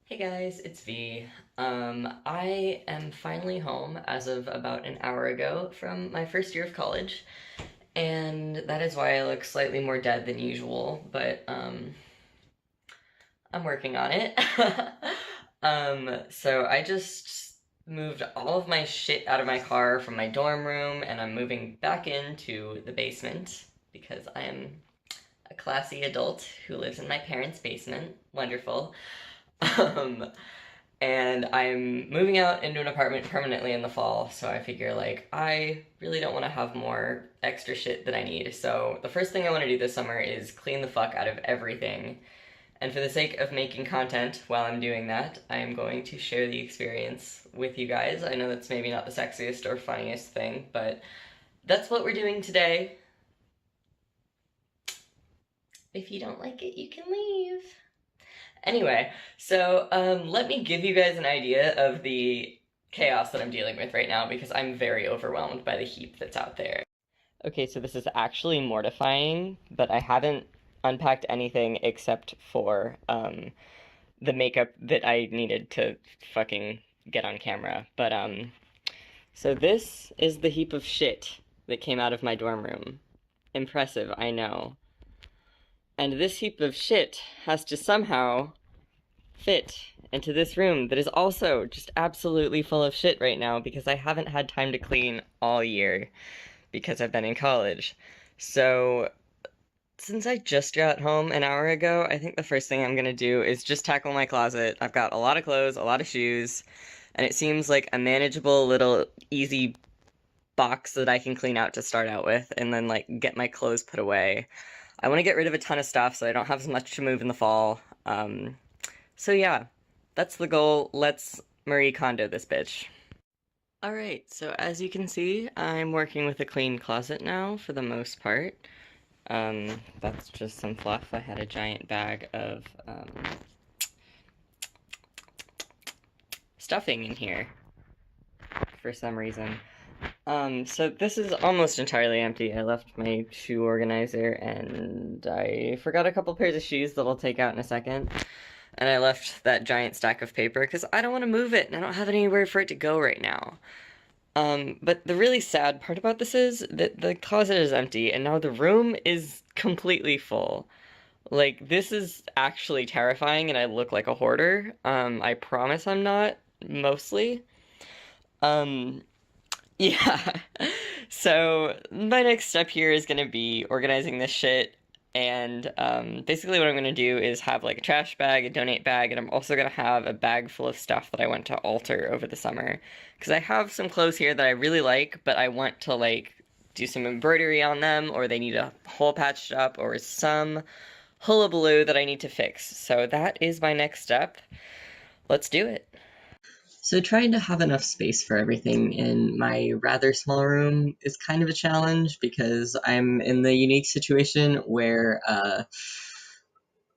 Hey guys, it's V. I am finally home as of about an hour ago from my first year of college, and that is why I look slightly more dead than usual, but I'm working on it. So I just moved all of my shit out of my car from my dorm room, and I'm moving back into the basement because I am a classy adult who lives in my parents' basement. Wonderful. Um, and I'm moving out into an apartment permanently in the fall, so I figure like I really don't want to have more extra shit that I need. So the first thing I want to do this summer is clean the fuck out of everything. And for the sake of making content while I'm doing that, I am going to share the experience with you guys. I know that's maybe not the sexiest or funniest thing, but that's what we're doing today. If you don't like it, you can leave. Anyway, so let me give you guys an idea of the chaos that I'm dealing with right now because I'm very overwhelmed by the heap that's out there. Okay, so this is actually mortifying, but I haven't unpacked anything except for the makeup that I needed to fucking get on camera. But so this is the heap of shit that came out of my dorm room. Impressive, I know. And this heap of shit has to somehow fit into this room that is also just absolutely full of shit right now because I haven't had time to clean all year because I've been in college. So, since I just got home an hour ago, I think the first thing I'm gonna do is just tackle my closet. I've got a lot of clothes, a lot of shoes, and it seems like a manageable little easy box that I can clean out to start out with and then like get my clothes put away. I want to get rid of a ton of stuff so I don't have as much to move in the fall. So yeah, that's the goal. Let's Marie Kondo this bitch. Alright, so as you can see, I'm working with a clean closet now for the most part. That's just some fluff. I had a giant bag of stuffing in here for some reason. So this is almost entirely empty. I left my shoe organizer and I forgot a couple pairs of shoes that I'll take out in a second. And I left that giant stack of paper because I don't want to move it and I don't have anywhere for it to go right now. But the really sad part about this is that the closet is empty and now the room is completely full. Like, this is actually terrifying and I look like a hoarder. I promise I'm not, mostly. Um, yeah. So, my next step here is gonna be organizing this shit and basically what I'm gonna do is have like a trash bag, a donate bag, and I'm also gonna have a bag full of stuff that I want to alter over the summer. Because I have some clothes here that I really like, but I want to like do some embroidery on them, or they need a hole patched up, or some hullabaloo that I need to fix. So that is my next step. Let's do it. So trying to have enough space for everything in my rather small room is kind of a challenge because I'm in the unique situation where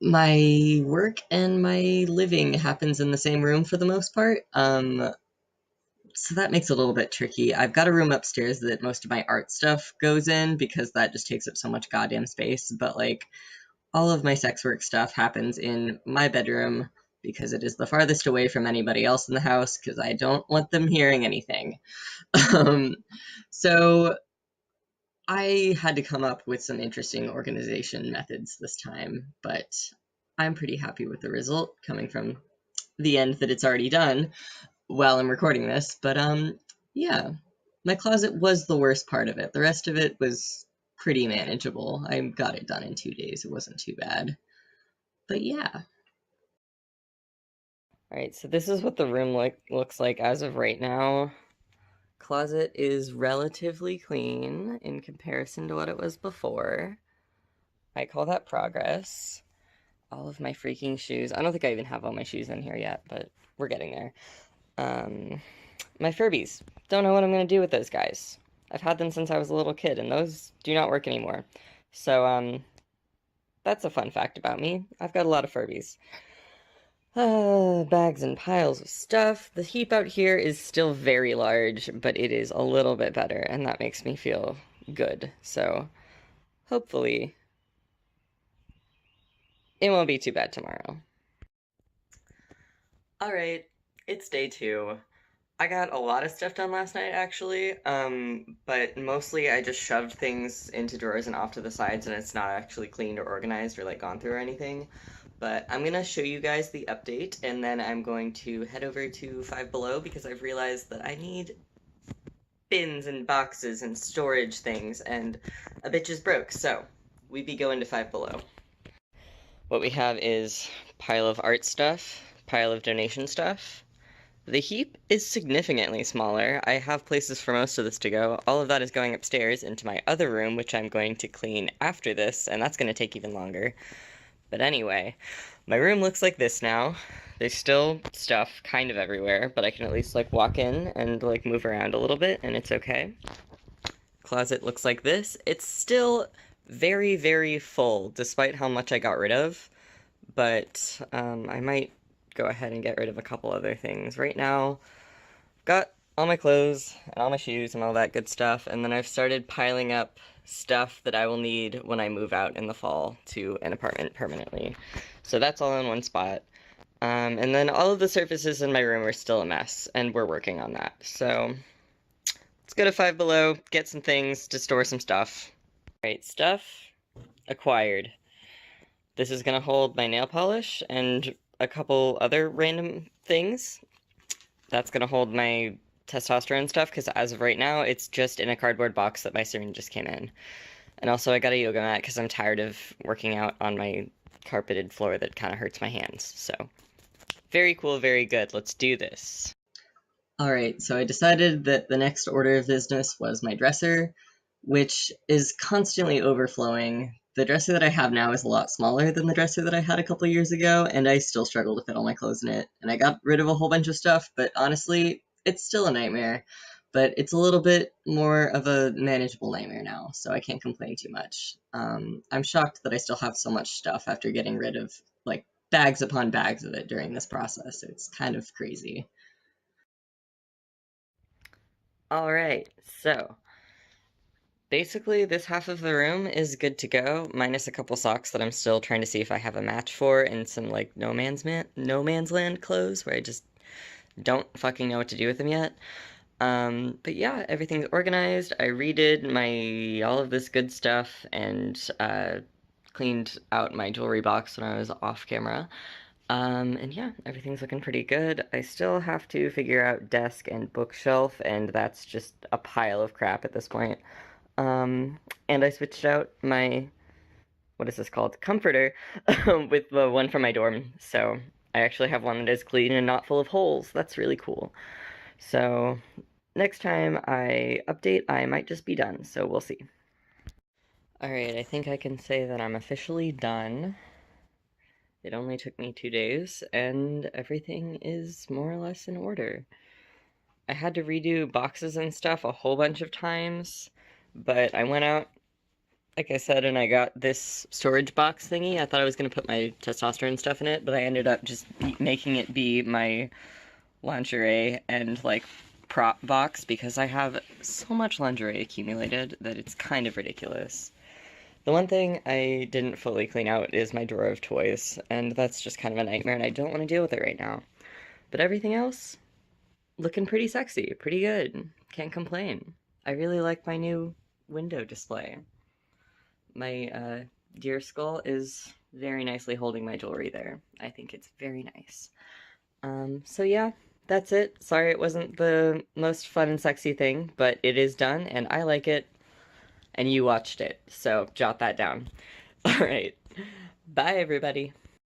my work and my living happens in the same room for the most part. So that makes it a little bit tricky. I've got a room upstairs that most of my art stuff goes in because that just takes up so much goddamn space, but like all of my sex work stuff happens in my bedroom because it is the farthest away from anybody else in the house because I don't want them hearing anything. Um, so I had to come up with some interesting organization methods this time, but I'm pretty happy with the result coming from the end that it's already done while I'm recording this. But yeah, my closet was the worst part of it. The rest of it was pretty manageable. I got it done in 2 days. It wasn't too bad. But yeah. Alright, so this is what the room looks like as of right now. Closet is relatively clean in comparison to what it was before. I call that progress. All of my freaking shoes. I don't think I even have all my shoes in here yet, but we're getting there. My Furbies. Don't know what I'm going to do with those guys. I've had them since I was a little kid, and those do not work anymore. So, that's a fun fact about me. I've got a lot of Furbies. Bags and piles of stuff. The heap out here is still very large, but it is a little bit better, and that makes me feel good. So, hopefully, it won't be too bad tomorrow. Alright, it's day 2. I got a lot of stuff done last night actually, but mostly I just shoved things into drawers and off to the sides and it's not actually cleaned or organized or like gone through or anything. But I'm gonna show you guys the update and then I'm going to head over to Five Below because I've realized that I need bins and boxes and storage things and a bitch is broke, so we be going to Five Below. What we have is pile of art stuff, pile of donation stuff. The heap is significantly smaller. I have places for most of this to go. All of that is going upstairs into my other room, which I'm going to clean after this, and that's going to take even longer. But anyway, my room looks like this now. There's still stuff kind of everywhere, but I can at least like walk in and like move around a little bit, and it's okay. Closet looks like this. It's still very, very full, despite how much I got rid of, but I might go ahead and get rid of a couple other things. Right now, I've got all my clothes and all my shoes and all that good stuff, and then I've started piling up stuff that I will need when I move out in the fall to an apartment permanently. So that's all in one spot. And then all of the surfaces in my room are still a mess, and we're working on that. So let's go to Five Below, get some things to store some stuff. Alright, stuff acquired. This is gonna hold my nail polish and a couple other random things. That's gonna hold my testosterone stuff, because as of right now, it's just in a cardboard box that my syringe just came in. And also I got a yoga mat, because I'm tired of working out on my carpeted floor that kind of hurts my hands. So, very cool, very good. Let's do this. Alright, so I decided that the next order of business was my dresser, which is constantly overflowing. The dresser that I have now is a lot smaller than the dresser that I had a couple years ago, and I still struggle to fit all my clothes in it. And I got rid of a whole bunch of stuff, but honestly, it's still a nightmare. But it's a little bit more of a manageable nightmare now, so I can't complain too much. I'm shocked that I still have so much stuff after getting rid of, like, bags upon bags of it during this process. It's kind of crazy. Alright, so basically, this half of the room is good to go, minus a couple socks that I'm still trying to see if I have a match for, and some, like, no man's land clothes, where I just don't fucking know what to do with them yet. But yeah, everything's organized. I redid all of this good stuff, and, cleaned out my jewelry box when I was off camera. And yeah, everything's looking pretty good. I still have to figure out desk and bookshelf, and that's just a pile of crap at this point. And I switched out my, what is this called? Comforter, with the one from my dorm. So I actually have one that is clean and not full of holes. That's really cool. So next time I update, I might just be done. So we'll see. Alright, I think I can say that I'm officially done. It only took me 2 days, and everything is more or less in order. I had to redo boxes and stuff a whole bunch of times, but I went out, like I said, and I got this storage box thingy. I thought I was going to put my testosterone stuff in it, but I ended up just making it be my lingerie and, like, prop box, because I have so much lingerie accumulated that it's kind of ridiculous. The one thing I didn't fully clean out is my drawer of toys, and that's just kind of a nightmare, and I don't want to deal with it right now. But everything else, looking pretty sexy, pretty good. Can't complain. I really like my new window display. My deer skull is very nicely holding my jewelry there. I think it's very nice. So yeah, that's it. Sorry it wasn't the most fun and sexy thing, but it is done, and I like it, and you watched it, so jot that down. Alright, bye everybody.